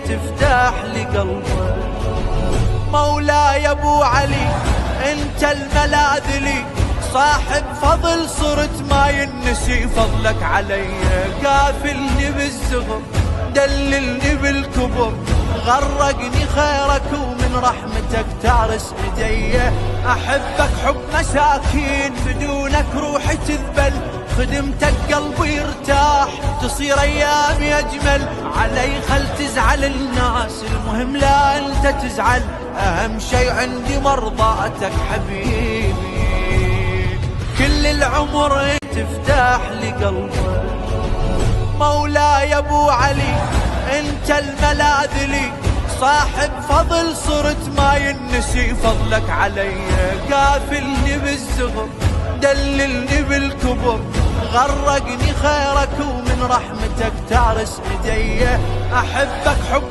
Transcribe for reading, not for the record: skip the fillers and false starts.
تفتح لي قلبه. مولاي ابو علي انت الملاذ لي، صاحب فضل صرت ما ينسي فضلك علي. كافلني بالزغر دللني بالكبر، غرقني خيرك ومن رحمتك تارس ايدي. احبك حب مساكين بدونك روحي تذبل، خدمتك قلبي يرتاح تصير ايامي اجمل. علي خل تزعل الناس المهم لا انت تزعل، اهم شي عندي مرضاتك حبيبي. كل العمر تفتح لي قلبه. مولاي ابو علي انت الملاذ لي، صاحب فضل صرت ما ينسي فضلك علي. كافلني بالزغر دللني بالكبر، غرقني خيرك ومن رحمتك تارس ايدي. احبك حب